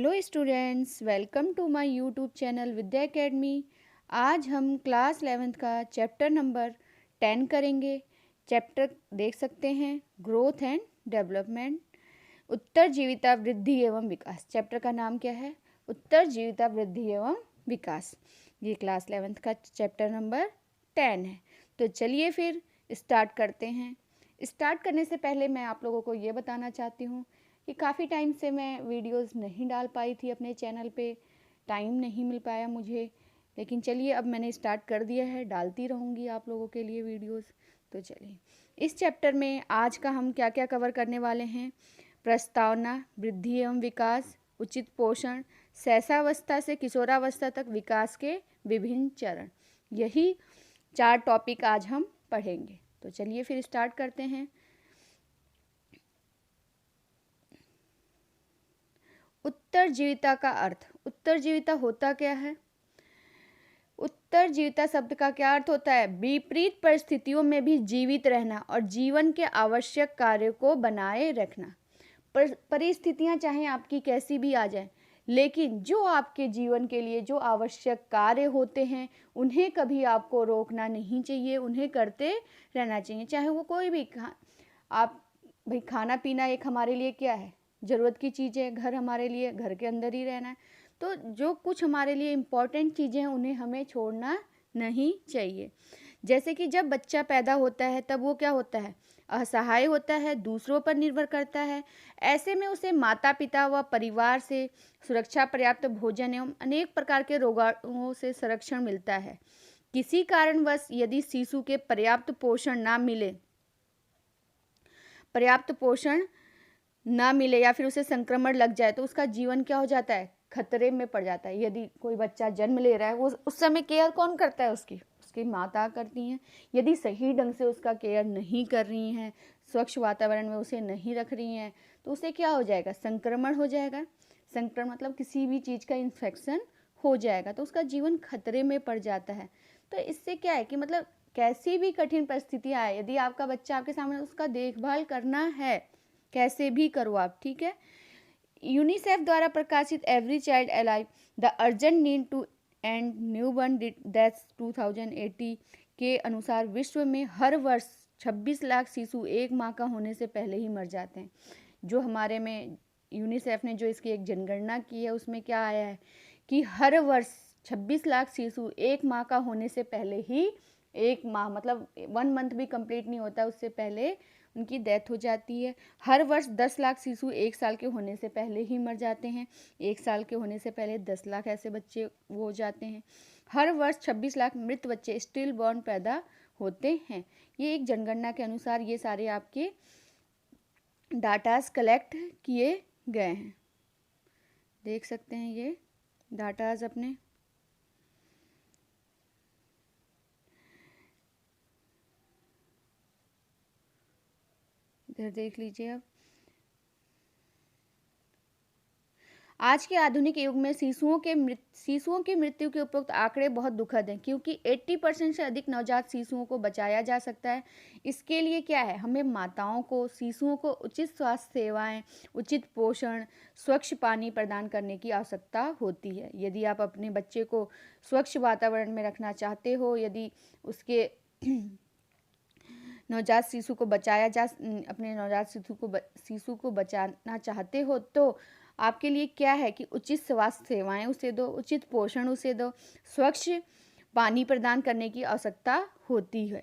Hello students, welcome to my YouTube channel Vidya academy. आज हम class 11th का chapter number 10 करेंगे। चैप्टर देख सकते हैं, ग्रोथ एंड डेवलपमेंट, उत्तरजीविता वृद्धि एवं विकास। चैप्टर का नाम क्या है? उत्तरजीविता वृद्धि एवं विकास। ये क्लास 11th का चैप्टर नंबर 10 है। तो चलिए फिर स्टार्ट करते हैं। स्टार्ट करने से पहले मैं आप लोगों को ये बताना चाहती हूँ कि काफ़ी टाइम से मैं वीडियोस नहीं डाल पाई थी अपने चैनल पे, टाइम नहीं मिल पाया मुझे। लेकिन चलिए अब मैंने स्टार्ट कर दिया है, डालती रहूँगी आप लोगों के लिए वीडियोस। तो चलिए इस चैप्टर में आज का हम क्या क्या कवर करने वाले हैं? प्रस्तावना, वृद्धि एवं विकास, उचित पोषण, शैशवावस्था से किशोरावस्था तक विकास के विभिन्न चरण, यही 4 टॉपिक आज हम पढ़ेंगे। तो चलिए फिर स्टार्ट करते हैं। उत्तरजीविता का अर्थ। उत्तरजीविता होता क्या है? उत्तरजीविता शब्द का क्या अर्थ होता है? विपरीत परिस्थितियों में भी जीवित रहना और जीवन के आवश्यक कार्यों को बनाए रखना। परिस्थितियां चाहे आपकी कैसी भी आ जाएं, लेकिन जो आपके जीवन के लिए जो आवश्यक कार्य होते हैं उन्हें कभी आपको रोकना नहीं चाहिए, उन्हें करते रहना चाहिए। चाहे वो कोई भी आप भाई, खाना पीना एक हमारे लिए क्या है? ज़रूरत की चीज़ है। घर हमारे लिए घर के अंदर ही रहना है। तो जो कुछ हमारे लिए इम्पॉर्टेंट चीज़ें हैं उन्हें हमें छोड़ना नहीं चाहिए। जैसे कि जब बच्चा पैदा होता है तब वो क्या होता है? असहाय होता है, दूसरों पर निर्भर करता है। ऐसे में उसे माता पिता व परिवार से सुरक्षा, पर्याप्त भोजन एवं अनेक प्रकार के रोगों से संरक्षण मिलता है। किसी कारणवश यदि शिशु के पर्याप्त पोषण ना मिले या फिर उसे संक्रमण लग जाए तो उसका जीवन क्या हो जाता है? खतरे में पड़ जाता है। यदि कोई बच्चा जन्म ले रहा है, वो उस समय केयर कौन करता है? उसकी माता करती हैं। यदि सही ढंग से उसका केयर नहीं कर रही हैं, स्वच्छ वातावरण में उसे नहीं रख रही हैं, तो उसे क्या हो जाएगा? संक्रमण हो जाएगा। संक्रमण मतलब किसी भी चीज़ का इन्फेक्शन हो जाएगा, तो उसका जीवन खतरे में पड़ जाता है। तो इससे क्या है कि मतलब कैसी भी कठिन परिस्थितियाँ आए, यदि आपका बच्चा आपके सामने, उसका देखभाल करना है, कैसे भी करो आप, ठीक है। यूनिसेफ द्वारा प्रकाशित every child alive the urgent need to end newborn deaths 2080 के अनुसार विश्व में हर वर्ष 26 लाख शिशु एक माह का होने से पहले ही मर जाते हैं। जो हमारे में यूनिसेफ ने जो इसकी एक जनगणना की है उसमें क्या आया है कि हर वर्ष 26 लाख शिशु एक माह का होने से पहले ही, एक माह मतलब 1 मंथ भी कंप्लीट नहीं होता उससे पहले उनकी डेथ हो जाती है। हर वर्ष 10 लाख शिशु 1 साल के होने से पहले ही मर जाते हैं। 1 साल के होने से पहले 10 लाख ऐसे बच्चे वो हो जाते हैं। हर वर्ष 26 लाख मृत बच्चे स्टिल बॉर्न पैदा होते हैं। ये एक जनगणना के अनुसार ये सारे आपके डाटास कलेक्ट किए गए हैं। देख सकते हैं ये डाटास अपने। इधर देख लीजिए। अब आज के आधुनिक युग में शिशुओं की मृत्यु के उपरोक्त आंकड़े बहुत दुखद हैं, क्योंकि 80% से अधिक नवजात शिशुओं को बचाया जा सकता है। इसके लिए क्या है? हमें माताओं को, शिशुओं को उचित स्वास्थ्य सेवाएं, उचित पोषण, स्वच्छ पानी प्रदान करने की आवश्यकता होती है। यदि आप अपने बच्चे को स्वच्छ वातावरण में रखना चाहते हो, यदि उसके नवजात शिशु को अपने नवजात शिशु को बचाना चाहते हो, तो आपके लिए क्या है कि उचित स्वास्थ्य सेवाएं उसे दो, उचित पोषण उसे दो, स्वच्छ पानी प्रदान करने की आवश्यकता होती है।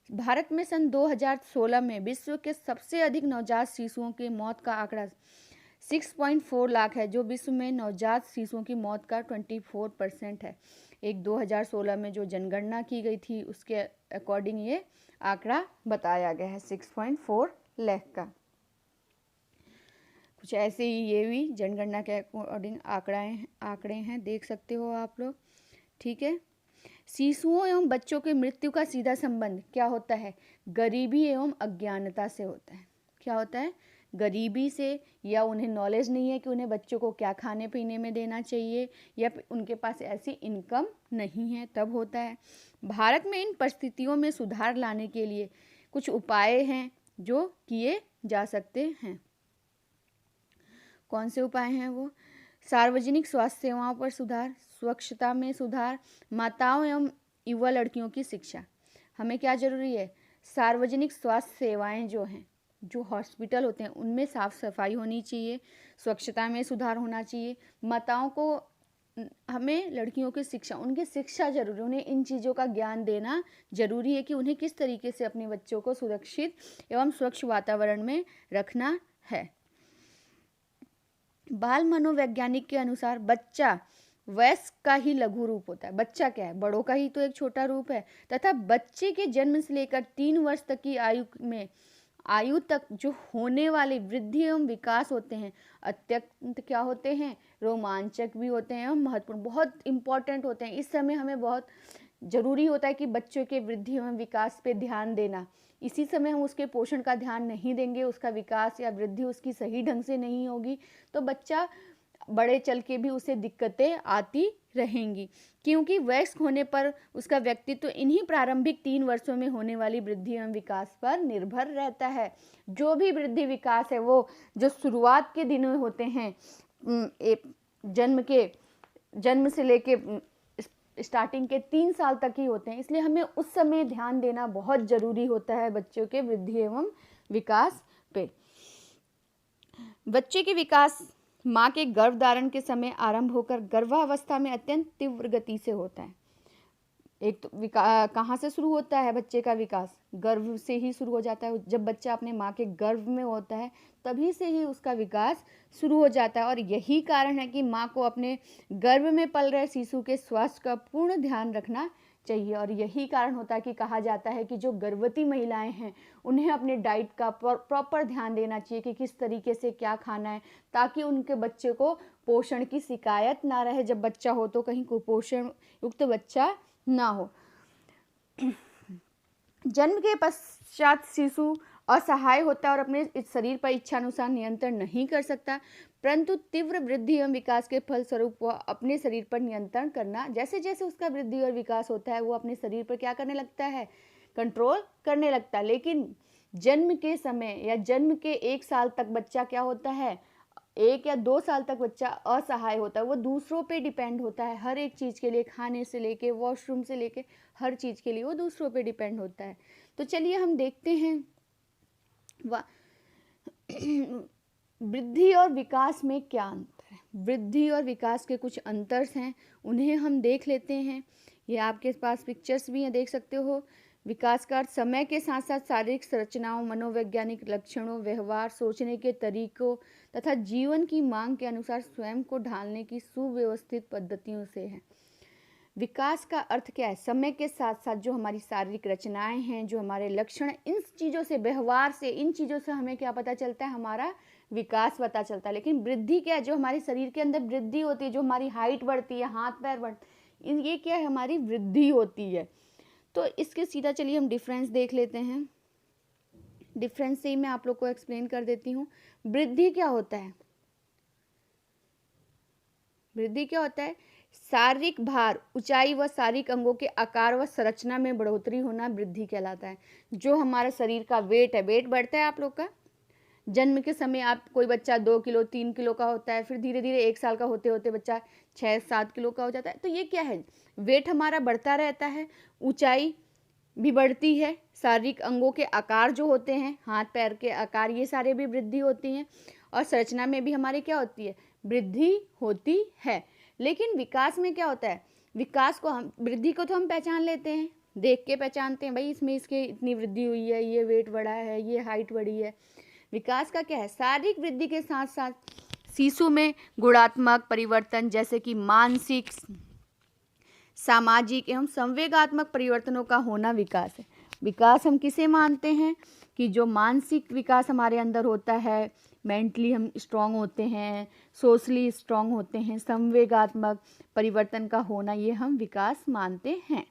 भारत में सन 2016 में विश्व के सबसे अधिक नवजात शिशुओं की मौत का आंकड़ा 6.4 लाख है, जो विश्व में नवजात शिशुओं की मौत का 24% है। एक 2016 में जो जनगणना की गई थी उसके अकॉर्डिंग ये आंकड़ा बताया गया है 6.4 लाख का। कुछ ऐसे ही ये भी जनगणना के अकॉर्डिंग आंकड़े हैं, देख सकते हो आप लोग, ठीक है। शिशुओं एवं बच्चों की मृत्यु का सीधा संबंध क्या होता है? गरीबी एवं अज्ञानता से होता है। क्या होता है? गरीबी से, या उन्हें नॉलेज नहीं है कि उन्हें बच्चों को क्या खाने पीने में देना चाहिए, या उनके पास ऐसी इनकम नहीं है, तब होता है। भारत में इन परिस्थितियों में सुधार लाने के लिए कुछ उपाय हैं जो किए जा सकते हैं। कौन से उपाय हैं वो? सार्वजनिक स्वास्थ्य सेवाओं पर सुधार, स्वच्छता में सुधार, माताओं एवं युवा लड़कियों की शिक्षा। हमें क्या जरूरी है? सार्वजनिक स्वास्थ्य सेवाएं जो हैं, जो हॉस्पिटल होते हैं उनमें साफ सफाई होनी चाहिए, स्वच्छता में सुधार होना चाहिए। माताओं को, हमें लड़कियों की शिक्षा, उनकी शिक्षा जरूरी है, उन्हें इन चीज़ों का ज्ञान देना जरूरी है कि उन्हें किस तरीके से अपने बच्चों को सुरक्षित एवं स्वच्छ वातावरण में रखना है। बाल मनोवैज्ञानिक के अनुसार बच्चा वयस्क का ही लघु रूप होता है। बच्चा क्या है? बड़ों का ही तो एक छोटा रूप है। तथा बच्चे के जन्म से लेकर 3 वर्ष तक की आयु तक जो होने वाले वृद्धि एवं विकास होते हैं अत्यंत क्या होते हैं? रोमांचक भी होते हैं एवं महत्वपूर्ण, बहुत इंपॉर्टेंट होते हैं। इस समय हमें बहुत जरूरी होता है कि बच्चों के वृद्धि एवं विकास पे ध्यान देना। इसी समय हम उसके पोषण का ध्यान नहीं देंगे, उसका विकास या वृद्धि उसकी सही ढंग से नहीं होगी, तो बच्चा बड़े चल के भी उसे दिक्कतें आती रहेंगी। क्योंकि वयस्क होने पर उसका व्यक्तित्व इन्हीं प्रारंभिक 3 वर्षों में होने वाली वृद्धि एवं विकास पर निर्भर रहता है। जो भी वृद्धि विकास है वो जो शुरुआत के दिनों होते हैं, जन्म से लेके स्टार्टिंग के 3 साल तक ही होते हैं, इसलिए हमें उस समय ध्यान देना बहुत जरूरी होता है बच्चों के वृद्धि एवं विकास पे। बच्चे के विकास माँ के गर्भधारण के समय आरंभ होकर गर्भावस्था में अत्यंत तीव्र गति से होता है। एक तो कहाँ से शुरू होता है बच्चे का विकास? गर्भ से ही शुरू हो जाता है। जब बच्चा अपने माँ के गर्भ में होता है तभी से ही उसका विकास शुरू हो जाता है। और यही कारण है कि माँ को अपने गर्भ में पल रहे शिशु के स्वास्थ्य का पूर्ण ध्यान रखना चाहिए। और यही कारण होता है कि कहा जाता है कि जो गर्भवती महिलाएं हैं उन्हें अपने डाइट का प्रॉपर ध्यान देना चाहिए कि किस तरीके से क्या खाना है, ताकि उनके बच्चे को पोषण की शिकायत ना रहे। जब बच्चा हो तो कहीं कुपोषण युक्त बच्चा ना हो। जन्म के पश्चात शिशु असहाय होता है और अपने शरीर पर इच्छानुसार नियंत्रण नहीं कर सकता, परंतु तीव्र वृद्धि एवं विकास के फलस्वरूप वह अपने शरीर पर नियंत्रण करना, जैसे जैसे उसका वृद्धि और विकास होता है वो अपने शरीर पर क्या करने लगता है? कंट्रोल करने लगता है। लेकिन जन्म के समय या जन्म के 1 साल तक बच्चा क्या होता है? 1 या 2 साल तक बच्चा असहाय होता है, वो दूसरों पे डिपेंड होता है हर एक चीज़ के लिए, खाने से लेके वॉशरूम से लेके हर चीज़ के लिए वो दूसरों पे डिपेंड होता है। तो चलिए हम देखते हैं वृद्धि और विकास में क्या अंतर है। वृद्धि और विकास के कुछ अंतर हैं, उन्हें हम देख लेते हैं। ये आपके पास पिक्चर्स भी हैं, देख सकते हो। विकास का अर्थ समय के साथ साथ शारीरिक संरचनाओं, मनोवैज्ञानिक लक्षणों, व्यवहार, सोचने के तरीकों तथा जीवन की मांग के अनुसार स्वयं को ढालने की सुव्यवस्थित पद्धतियों से है। विकास का अर्थ क्या है? समय के साथ साथ जो हमारी शारीरिक रचनाएं हैं, जो हमारे लक्षण, इन चीज़ों से, व्यवहार से, इन चीज़ों से हमें क्या पता चलता है? हमारा विकास पता चलता है। लेकिन वृद्धि क्या है? जो हमारे शरीर के अंदर वृद्धि होती है, जो हमारी हाइट बढ़ती है, हाथ पैर बढ़ते, ये क्या है? हमारी वृद्धि होती है। तो इसके सीधा चलिए हम डिफरेंस देख लेते हैं। डिफरेंस से ही मैं आप लोग को एक्सप्लेन कर देती हूँ। वृद्धि क्या होता है? वृद्धि क्या होता है? शारीरिक भार, ऊंचाई व शारीरिक अंगों के आकार व संरचना में बढ़ोतरी होना वृद्धि कहलाता है। जो हमारा शरीर का वेट है, वेट बढ़ता है आप लोग का। जन्म के समय आप कोई बच्चा 2 किलो 3 किलो का होता है, फिर धीरे धीरे 1 साल का होते होते बच्चा 6-7 किलो का हो जाता है। तो ये क्या है? वेट हमारा बढ़ता रहता है, ऊंचाई भी बढ़ती है, शारीरिक अंगों के आकार जो होते हैं, हाथ पैर के आकार, ये सारे भी वृद्धि होती हैं, और संरचना में भी हमारी क्या होती है? वृद्धि होती है। लेकिन विकास में क्या होता है? विकास को हम, वृद्धि को तो हम पहचान लेते हैं, देख के पहचानते हैं, भाई इसमें इसके इतनी वृद्धि हुई है, ये वेट बढ़ा है, ये हाइट बढ़ी है। विकास का क्या है? शारीरिक वृद्धि के साथ साथ शिशु में गुणात्मक परिवर्तन, जैसे कि मानसिक, सामाजिक एवं संवेगात्मक परिवर्तनों का होना विकास है। विकास हम किसे मानते हैं? कि जो मानसिक विकास हमारे अंदर होता है, मेंटली हम स्ट्रांग होते हैं, सोशली स्ट्रांग होते हैं, संवेगात्मक परिवर्तन का होना, ये हम विकास मानते हैं।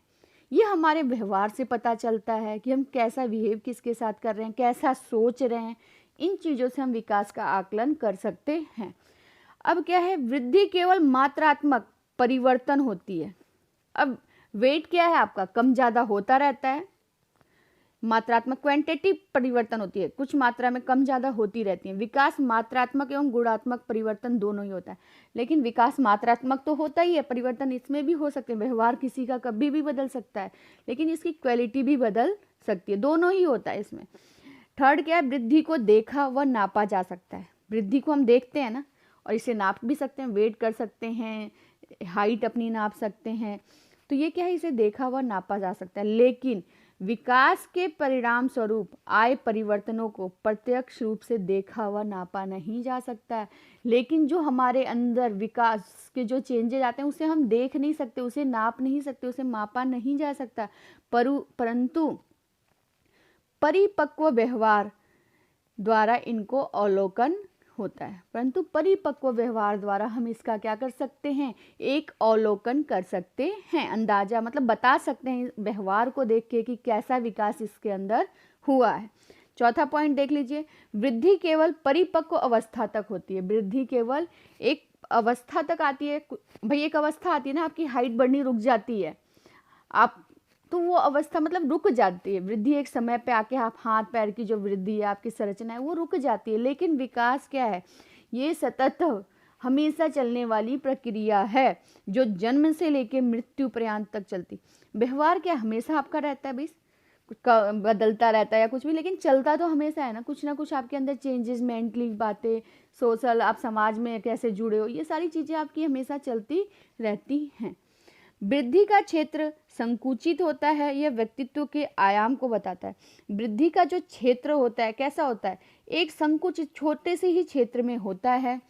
ये हमारे व्यवहार से पता चलता है कि हम कैसा बिहेव किसके साथ कर रहे हैं, कैसा सोच रहे हैं, इन चीज़ों से हम विकास का आकलन कर सकते हैं। अब क्या है? वृद्धि केवल मात्रात्मक परिवर्तन होती है। अब वेट क्या है आपका? कम ज़्यादा होता रहता है, मात्रात्मक क्वांटिटिव परिवर्तन होती है, कुछ मात्रा में कम ज़्यादा होती रहती है। विकास मात्रात्मक एवं गुणात्मक परिवर्तन दोनों ही होता है, लेकिन विकास मात्रात्मक तो होता ही है, परिवर्तन इसमें भी हो सकते हैं। व्यवहार किसी का कभी भी बदल सकता है, लेकिन इसकी क्वालिटी भी बदल सकती है, दोनों ही होता है इसमें। थर्ड क्या है, वृद्धि को देखा व नापा जा सकता है। वृद्धि को हम देखते हैं ना, और इसे नाप भी सकते हैं, वेट कर सकते हैं, हाइट अपनी नाप सकते हैं, तो ये क्या है, इसे देखा व नापा जा सकता है। लेकिन विकास के परिणाम स्वरूप आए परिवर्तनों को प्रत्यक्ष रूप से देखा व नापा नहीं जा सकता है। लेकिन जो हमारे अंदर विकास के जो चेंजेज आते हैं उसे हम देख नहीं सकते, उसे नाप नहीं सकते, उसे मापा नहीं जा सकता, परंतु परिपक्व व्यवहार द्वारा इनको अवलोकन होता है। परंतु परिपक्व व्यवहार द्वारा हम इसका क्या कर सकते हैं, एक अवलोकन कर सकते हैं, अंदाजा मतलब बता सकते हैं व्यवहार को देख के कि कैसा विकास इसके अंदर हुआ है। चौथा पॉइंट देख लीजिए, वृद्धि केवल परिपक्व अवस्था तक होती है। वृद्धि केवल एक अवस्था तक आती है। भाई एक अवस्था आती है ना, आपकी हाइट बढ़नी रुक जाती है, आप तो वो अवस्था मतलब रुक जाती है। वृद्धि एक समय पे आके आप हाथ पैर की जो वृद्धि है, आपकी संरचना है, वो रुक जाती है। लेकिन विकास क्या है, ये सतत हमेशा चलने वाली प्रक्रिया है, जो जन्म से लेके मृत्यु पर्यंत तक चलती। व्यवहार क्या हमेशा आपका रहता है, बीस बदलता रहता है या कुछ भी, लेकिन चलता तो हमेशा है ना कुछ आपके अंदर चेंजेस, मेंटली बातें, सोशल, आप समाज में कैसे जुड़े हो, ये सारी चीज़ें आपकी हमेशा चलती रहती हैं। वृद्धि का क्षेत्र संकुचित होता है, यह व्यक्तित्व के आयाम को बताता है। वृद्धि का जो क्षेत्र होता है कैसा होता है, एक संकुचित छोटे से ही क्षेत्र में होता है,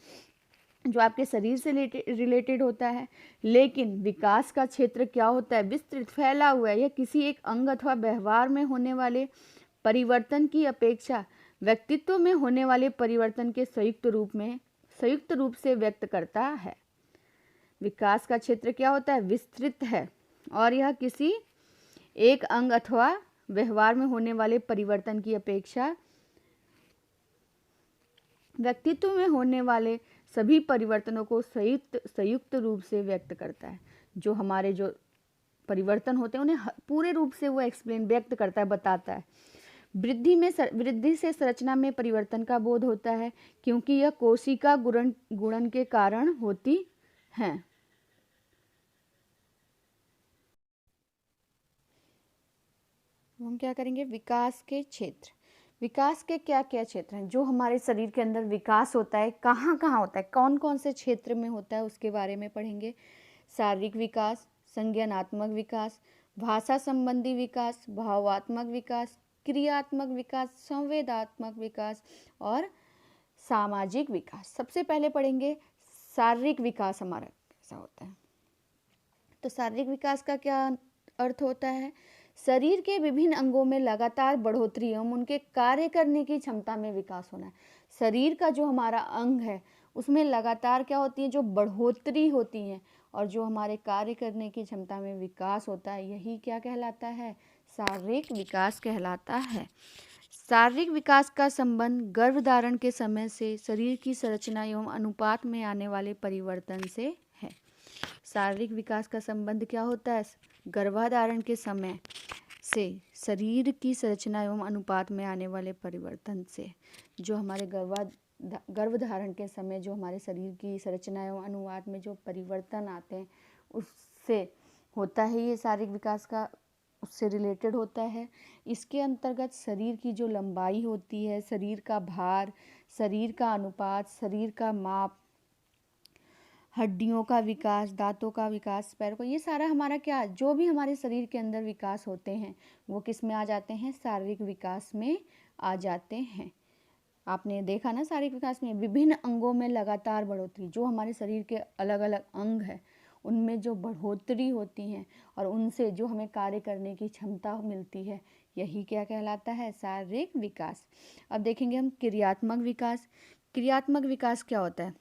जो आपके शरीर से रिलेटेड होता है। लेकिन विकास का क्षेत्र क्या होता है, विस्तृत, फैला हुआ है। यह किसी एक अंग अथवा व्यवहार में होने वाले परिवर्तन की अपेक्षा व्यक्तित्व में होने वाले परिवर्तन के संयुक्त रूप से व्यक्त करता है। विकास का क्षेत्र क्या होता है, विस्तृत है, और यह किसी एक अंग अथवा व्यवहार में होने वाले परिवर्तन की अपेक्षा व्यक्तित्व में होने वाले सभी परिवर्तनों को संयुक्त रूप से व्यक्त करता है। जो हमारे जो परिवर्तन होते हैं उन्हें पूरे रूप से वो व्यक्त करता है, बताता है। वृद्धि से संरचना में परिवर्तन का बोध होता है, क्योंकि यह कोशिका गुणन के कारण होती है। हम क्या करेंगे, विकास के क्षेत्र। विकास के क्या क्या क्षेत्र हैं, जो हमारे शरीर के अंदर विकास होता है, कहाँ कहाँ होता है, कौन कौन से क्षेत्र में होता है, उसके बारे में पढ़ेंगे। शारीरिक विकास, संज्ञानात्मक विकास, भाषा संबंधी विकास, भावात्मक विकास, क्रियात्मक विकास, संवेदात्मक विकास और सामाजिक विकास। सबसे पहले पढ़ेंगे शारीरिक विकास हमारा कैसा होता है। तो शारीरिक विकास का क्या अर्थ होता है, शरीर के विभिन्न अंगों में लगातार बढ़ोतरी एवं उनके कार्य करने की क्षमता में विकास होना है। शरीर का जो हमारा अंग है उसमें लगातार क्या होती है, जो बढ़ोतरी होती है, और जो हमारे कार्य करने की क्षमता में विकास होता है, यही क्या कहलाता है, शारीरिक विकास कहलाता है। शारीरिक विकास का संबंध गर्भधारण के समय से शरीर की संरचना एवं अनुपात में आने वाले परिवर्तन से है। शारीरिक विकास का संबंध क्या होता है, गर्भाधारण के समय से शरीर की संरचना एवं अनुपात में आने वाले परिवर्तन से। जो हमारे गर्भधारण के समय जो हमारे शरीर की संरचना एवं अनुपात में जो परिवर्तन आते हैं उससे होता है ये शारीरिक विकास का, उससे रिलेटेड होता है। इसके अंतर्गत शरीर की जो लंबाई होती है, शरीर का भार, शरीर का अनुपात, शरीर का माप, हड्डियों का विकास, दांतों का विकास, पैर को, ये सारा हमारा क्या, जो भी हमारे शरीर के अंदर विकास होते हैं वो किस में आ जाते हैं, शारीरिक विकास में आ जाते हैं। आपने देखा ना, शारीरिक विकास में विभिन्न अंगों में लगातार बढ़ोतरी, जो हमारे शरीर के अलग अलग अंग हैं उनमें जो बढ़ोतरी होती है और उनसे जो हमें कार्य करने की क्षमता मिलती है, यही क्या कहलाता है, शारीरिक विकास। अब देखेंगे हम क्रियात्मक विकास। क्रियात्मक विकास क्या होता है,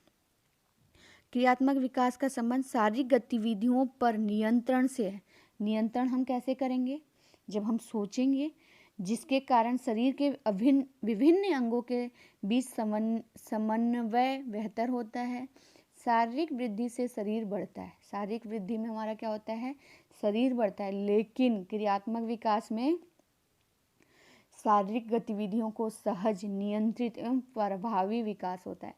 क्रियात्मक विकास का संबंध शारीरिक गतिविधियों पर नियंत्रण से है। नियंत्रण हम कैसे करेंगे, जब हम सोचेंगे, जिसके कारण शरीर के विभिन्न अंगों के बीच समन्वय बेहतर होता है। शारीरिक वृद्धि से शरीर बढ़ता है। शारीरिक वृद्धि में हमारा क्या होता है, शरीर बढ़ता है। लेकिन क्रियात्मक विकास में शारीरिक गतिविधियों को सहज, नियंत्रित एवं प्रभावी विकास होता है।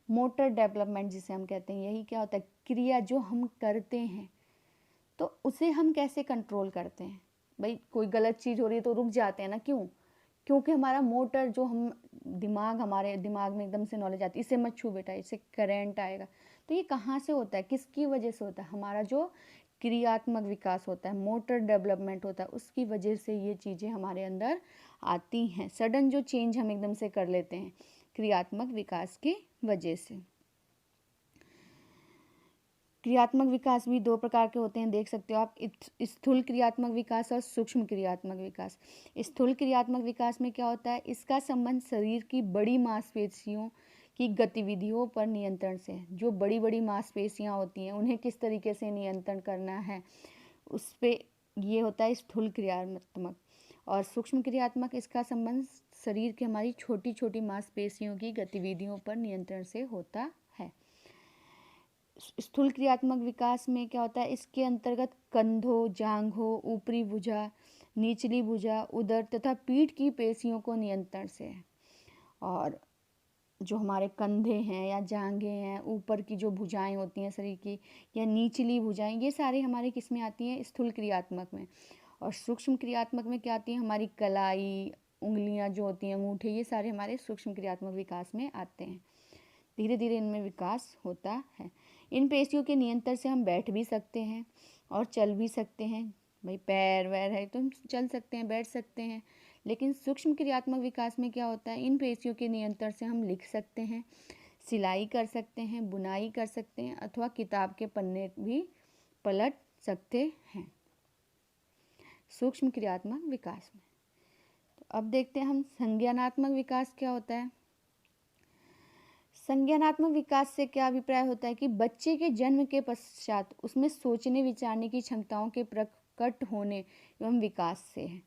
मोटर डेवलपमेंट जिसे हम कहते हैं, यही क्या होता है, क्रिया जो हम करते हैं तो उसे हम कैसे कंट्रोल करते हैं। भाई कोई गलत चीज़ हो रही है तो रुक जाते हैं ना, क्यों? क्योंकि हमारा मोटर जो हम दिमाग, हमारे दिमाग में एकदम से नॉलेज आती है, इसे मत छू बेटा, इससे करंट आएगा। तो ये कहाँ से होता है, किसकी वजह से होता है? हमारा जो क्रियात्मक विकास होता है, मोटर डेवलपमेंट होता है, उसकी वजह से ये चीज़ें हमारे अंदर आती हैं। सडन जो चेंज हम एकदम से कर लेते हैं क्रियात्मक विकास की वजह से। क्रियात्मक विकास भी दो प्रकार के होते हैं, देख सकते हो आप, स्थूल क्रियात्मक विकास और सूक्ष्म क्रियात्मक विकास। स्थूल क्रियात्मक विकास में क्या होता है, इसका संबंध शरीर की बड़ी मांसपेशियों की गतिविधियों पर नियंत्रण से है। जो बड़ी बड़ी मांसपेशियां होती हैं उन्हें किस तरीके से नियंत्रण करना है, उस पे ये होता है स्थूल क्रियात्मक। और सूक्ष्म क्रियात्मक, इसका संबंध शरीर की हमारी छोटी छोटी मांसपेशियों की गतिविधियों पर नियंत्रण से होता है। स्थूल क्रियात्मक विकास में क्या होता है, इसके अंतर्गत कंधों, जांघों, ऊपरी भुजा, निचली भुजा, उदर तथा पीठ की पेशियों को नियंत्रण से है। और जो हमारे कंधे हैं या जांघें हैं, ऊपर की जो भुजाएं होती हैं शरीर की, या निचली भुजाएं, ये सारी हमारी किस में आती हैं, स्थूल क्रियात्मक में। और सूक्ष्म क्रियात्मक में क्या आती है, हमारी कलाई, उंगलियां जो होती हैं, अंगूठे, ये सारे हमारे सूक्ष्म क्रियात्मक विकास में आते हैं। धीरे धीरे इनमें विकास होता है। इन पेशियों के नियंत्रण से हम बैठ भी सकते हैं और चल भी सकते हैं। भाई पैर वैर है तो हम चल सकते हैं, बैठ सकते हैं। लेकिन सूक्ष्म क्रियात्मक विकास में क्या होता है, इन पेशियों के नियंत्रण से हम लिख सकते हैं, सिलाई कर सकते हैं, बुनाई कर सकते हैं, अथवा किताब के पन्ने भी पलट सकते हैं सूक्ष्म क्रियात्मक विकास में। तो अब देखते हैं हम संज्ञानात्मक विकास क्या होता है। संज्ञानात्मक विकास से क्या अभिप्राय होता है कि बच्चे के जन्म के पश्चात उसमें सोचने विचारने की क्षमताओं के प्रकट होने एवं विकास से है।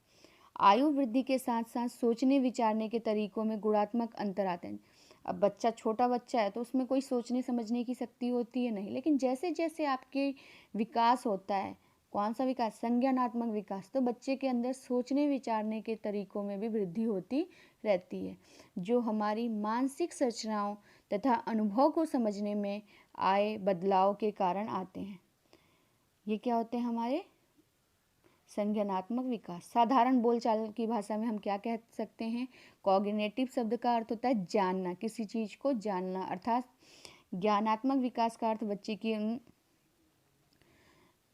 आयु वृद्धि के साथ साथ सोचने विचारने के तरीकों में गुणात्मक अंतर आते हैं। अब बच्चा, छोटा बच्चा है तो उसमें कोई सोचने समझने की शक्ति होती है नहीं, लेकिन जैसे जैसे आपके विकास होता है, कौन सा विकास, संज्ञानात्मक विकास, तो बच्चे के अंदर सोचने विचारने के तरीकों में भी वृद्धि होती रहती है, जो हमारी मानसिक संरचनाओं तथा अनुभव को समझने में आए बदलाव के कारण आते हैं। ये क्या होते हैं, हमारे संज्ञानात्मक विकास। साधारण बोलचाल की भाषा में हम क्या कह सकते हैं, कॉग्निटिव शब्द का अर्थ होता है जानना, किसी चीज को जानना। अर्थात ज्ञानात्मक विकास का अर्थ बच्चे की उन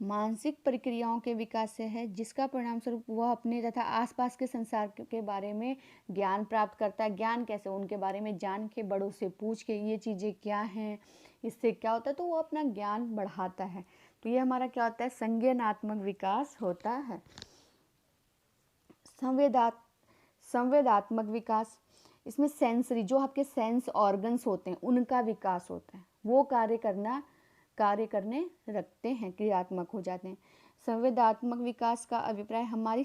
मानसिक प्रक्रियाओं के विकास से है जिसका परिणाम स्वरूप वह अपने तथा आसपास के संसार के बारे में ज्ञान प्राप्त करता है। ज्ञान कैसे, उनके बारे में जान के, बड़ों से पूछ के, ये चीज़ें क्या हैं, इससे क्या होता है, तो वो अपना ज्ञान बढ़ाता है। तो ये हमारा क्या होता है, संज्ञानात्मक विकास होता है। संवेदात्मक विकास, इसमें सेंसरी, जो आपके सेंस ऑर्गन्स होते हैं उनका विकास होता है, वो कार्य करने रखते हैं, क्रियात्मक हो जाते हैं। संवेदात्मक विकास का अभिप्राय हमारी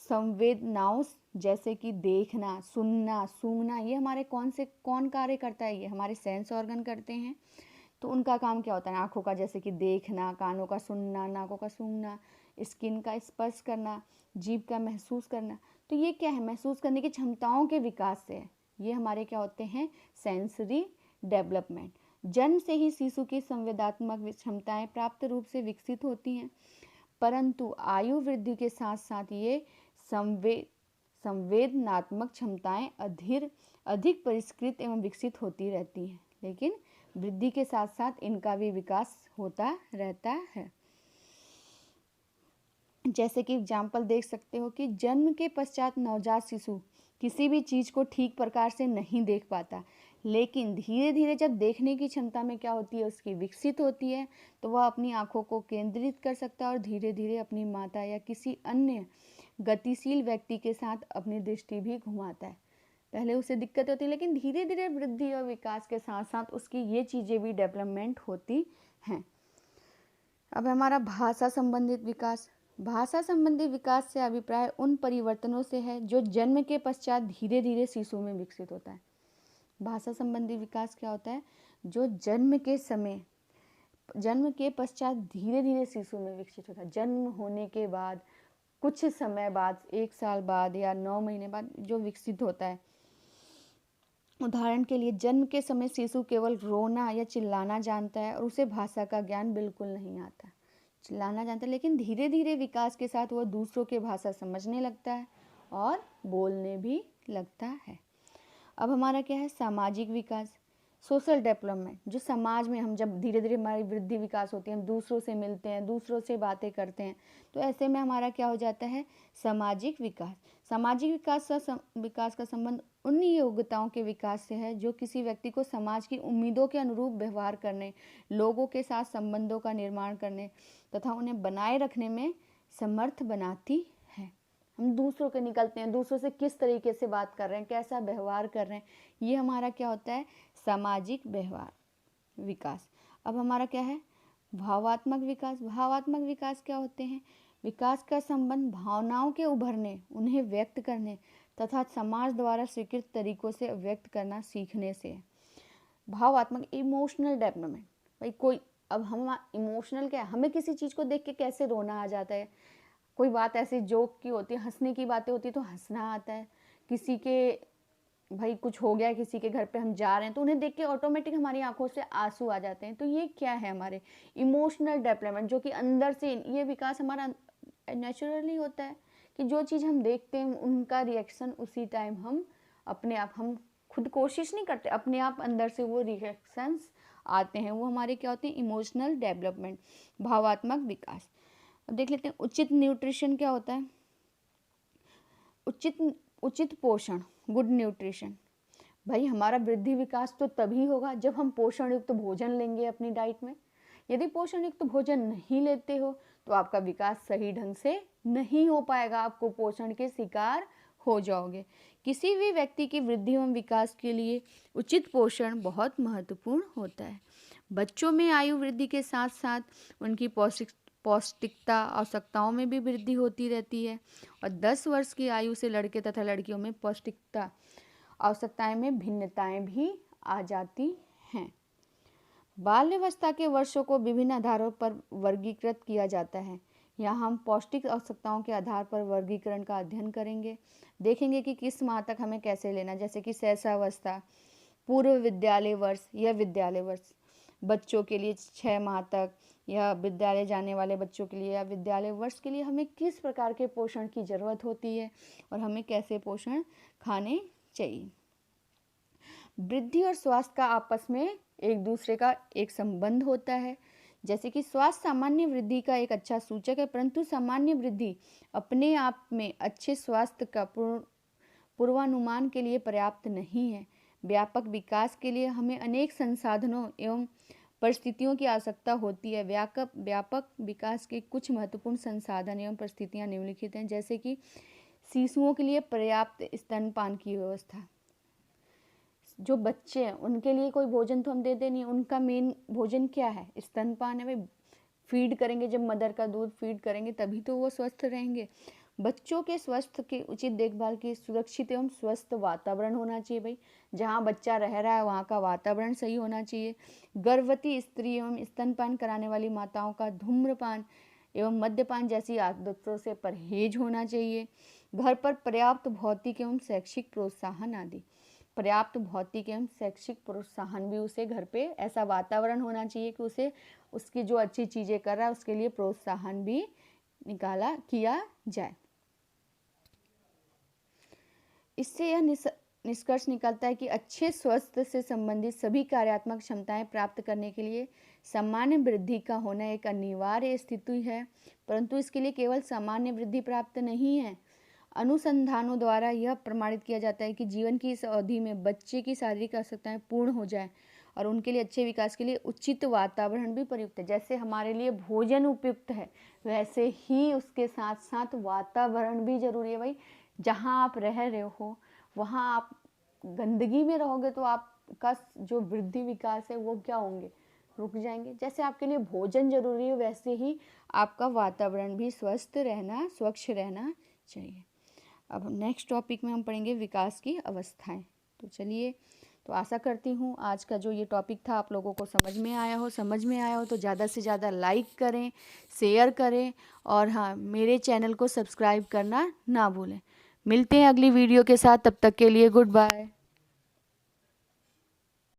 संवेदनाओं जैसे कि देखना, सुनना, सूंघना, ये हमारे कौन कार्य करता है, ये हमारे सेंस ऑर्गन करते हैं। तो उनका काम क्या होता है, आँखों का जैसे कि देखना, कानों का सुनना, नाकों का सूंघना, स्किन का स्पर्श करना, जीभ का महसूस करना। तो ये क्या है, महसूस करने की क्षमताओं के विकास से है। ये हमारे क्या होते हैं, सेंसरी डेवलपमेंट। जन्म से ही शिशु की संवेदात्मक क्षमताएं प्राप्त रूप से विकसित होती हैं, परंतु आयु वृद्धि के साथ साथ ये संवेदनात्मक क्षमताएं अधिक परिष्कृत एवं विकसित होती रहती हैं। लेकिन वृद्धि के साथ साथ इनका भी विकास होता रहता है। जैसे कि एग्जाम्पल देख सकते हो कि जन्म के पश्चात नवजात शिशु किसी भी चीज़ को ठीक प्रकार से नहीं देख पाता, लेकिन धीरे धीरे जब देखने की क्षमता में क्या होती है, उसकी विकसित होती है, तो वह अपनी आँखों को केंद्रित कर सकता है और धीरे धीरे अपनी माता या किसी अन्य गतिशील व्यक्ति के साथ अपनी दृष्टि भी घुमाता है। पहले उसे दिक्कत होती है, लेकिन धीरे धीरे वृद्धि और विकास के साथ साथ उसकी ये चीज़ें भी डेवलपमेंट होती हैं। अब हमारा भाषा संबंधित विकास। भाषा संबंधी विकास से अभिप्राय उन परिवर्तनों से है जो जन्म के पश्चात धीरे धीरे शिशु में विकसित होता है। भाषा संबंधी विकास क्या होता है, जो जन्म के पश्चात धीरे धीरे शिशु में विकसित होता है। जन्म होने के बाद कुछ समय बाद, 1 साल बाद या 9 महीने बाद जो विकसित होता है। उदाहरण के लिए जन्म के समय शिशु केवल रोना या चिल्लाना जानता है और उसे भाषा का ज्ञान बिल्कुल नहीं आता। चिल्लाना जानता है, लेकिन धीरे धीरे विकास के साथ वह दूसरों की भाषा समझने लगता है और बोलने भी लगता है। अब हमारा क्या है, सामाजिक विकास, सोशल डेवलपमेंट। जो समाज में हम जब धीरे धीरे हमारी वृद्धि विकास होती है, हम दूसरों से मिलते हैं, दूसरों से बातें करते हैं, तो ऐसे में हमारा क्या हो जाता है, सामाजिक विकास। सामाजिक विकास का संबंध उन योग्यताओं के विकास से है जो किसी व्यक्ति को समाज की उम्मीदों के अनुरूप व्यवहार करने, लोगों के साथ संबंधों का निर्माण करने तथा उन्हें बनाए रखने में समर्थ बनाती है। हम दूसरों के निकलते हैं, दूसरों से किस तरीके से बात कर रहे हैं, कैसा व्यवहार कर रहे हैं, ये हमारा क्या होता है, सामाजिक व्यवहार विकास। अब हमारा क्या है, भावात्मक विकास। भावात्मक विकास क्या होते हैं, विकास का संबंध भावनाओं के उभरने, उन्हें व्यक्त करने तथा समाज द्वारा स्वीकृत तरीकों से व्यक्त करना सीखने से है। भावात्मक, इमोशनल डेवलपमेंट। भाई कोई, अब हम इमोशनल क्या है, हमें किसी चीज़ को देख के कैसे रोना आ जाता है, कोई बात ऐसी जोक की होती है, हंसने की बातें होती है तो हंसना आता है, किसी के भाई कुछ हो गया, किसी के घर पे हम जा रहे हैं तो उन्हें देख के ऑटोमेटिक हमारी आंखों से आंसू आ जाते हैं। तो ये क्या है, हमारे इमोशनल डेवलपमेंट, जो कि अंदर से ये विकास हमारा नेचुरली होता है कि जो चीज़ हम देखते हैं उनका रिएक्शन उसी टाइम हम अपने आप, हम खुद कोशिश नहीं करते, अपने आप अंदर से वो रिएक्शंस आते हैं, वो हमारे क्या होते हैं, इमोशनल डेवलपमेंट, भावात्मक विकास। अब देख लेते हैं उचित न्यूट्रिशन क्या होता है। उचित पोषण, गुड न्यूट्रिशन। भाई हमारा वृद्धि विकास तो तभी होगा जब हम पोषण युक्त भोजन लेंगे अपनी डाइट में। यदि पोषण युक्त भोजन नहीं लेते हो तो आपका विकास सही ढंग से नहीं हो पाएगा, आप कुपोषण के शिकार हो जाओगे। किसी भी व्यक्ति की वृद्धि एवं विकास के लिए उचित पोषण बहुत महत्वपूर्ण होता है। बच्चों में आयु वृद्धि के साथ साथ उनकी पौष्टिकता आवश्यकताओं में भी वृद्धि होती रहती है और 10 वर्ष की आयु से लड़के तथा लड़कियों में पौष्टिकता आवश्यकताएं में भिन्नताएं भी आ जाती हैं। बाल्यावस्था के वर्षों को विभिन्न आधारों पर वर्गीकृत किया जाता है। यहाँ हम पौष्टिक आवश्यकताओं के आधार पर वर्गीकरण का अध्ययन करेंगे, देखेंगे कि किस माह तक हमें कैसे लेना, जैसे कि शैशवावस्था, पूर्व विद्यालय वर्ष या विद्यालय वर्ष बच्चों के लिए 6 माह तक, या विद्यालय जाने वाले बच्चों के लिए या विद्यालय वर्ष के लिए हमें किस प्रकार के पोषण की ज़रूरत होती है और हमें कैसे पोषण खाने चाहिए। वृद्धि और स्वास्थ्य का आपस में एक दूसरे का एक संबंध होता है। जैसे कि स्वास्थ्य सामान्य वृद्धि का एक अच्छा सूचक है, परंतु सामान्य वृद्धि अपने आप में अच्छे स्वास्थ्य का पूर्वानुमान के लिए पर्याप्त नहीं है। व्यापक विकास के लिए हमें अनेक संसाधनों एवं परिस्थितियों की आवश्यकता होती है। व्यापक विकास के कुछ महत्वपूर्ण संसाधन एवं परिस्थितियां निम्नलिखित हैं, जैसे कि शिशुओं के लिए पर्याप्त स्तनपान की व्यवस्था। जो बच्चे हैं उनके लिए कोई भोजन तो हम देते नहीं, उनका मेन भोजन क्या है, स्तनपान है। भाई फीड करेंगे, जब मदर का दूध फीड करेंगे तभी तो वो स्वस्थ रहेंगे। बच्चों के स्वास्थ्य की उचित देखभाल की सुरक्षित एवं स्वस्थ वातावरण होना चाहिए। भाई जहाँ बच्चा रह रहा है वहाँ का वातावरण सही होना चाहिए। गर्भवती स्त्री एवं स्तनपान कराने वाली माताओं का धूम्रपान एवं मद्यपान जैसी आदतों से परहेज होना चाहिए। घर पर पर्याप्त भौतिक एवं शैक्षिक प्रोत्साहन आदि। पर्याप्त भौतिक एवं शैक्षिक प्रोत्साहन भी उसे घर पे ऐसा वातावरण होना चाहिए कि उसे उसकी जो अच्छी चीज़ें कर रहा है उसके लिए प्रोत्साहन भी किया जाए। इससे यह निष्कर्ष निकलता है कि अच्छे स्वास्थ्य से संबंधित सभी कार्यात्मक क्षमताएं प्राप्त करने के लिए सामान्य वृद्धि का होना एक अनिवार्य स्थिति है, परंतु इसके लिए केवल सामान्य वृद्धि प्राप्त नहीं है। अनुसंधानों द्वारा यह प्रमाणित किया जाता है कि जीवन की इस अवधि में बच्चे की शारीरिक आवश्यकताएं पूर्ण हो जाए और उनके लिए अच्छे विकास के लिए उचित वातावरण भी प्रयुक्त है। जैसे हमारे लिए भोजन उपयुक्त है, वैसे ही उसके साथ साथ वातावरण भी जरूरी है। भाई जहाँ आप रह रहे हो वहाँ आप गंदगी में रहोगे तो आपका जो वृद्धि विकास है वो क्या होंगे, रुक जाएंगे। जैसे आपके लिए भोजन जरूरी है वैसे ही आपका वातावरण भी स्वस्थ रहना, स्वच्छ रहना चाहिए। अब नेक्स्ट टॉपिक में हम पढ़ेंगे विकास की अवस्थाएं। तो चलिए तो आशा करती हूँ आज का जो ये टॉपिक था आप लोगों को समझ में आया हो तो ज़्यादा से ज़्यादा लाइक करें, शेयर करें और हाँ, मेरे चैनल को सब्सक्राइब करना ना भूलें। मिलते हैं अगली वीडियो के साथ, तब तक के लिए गुड बाय।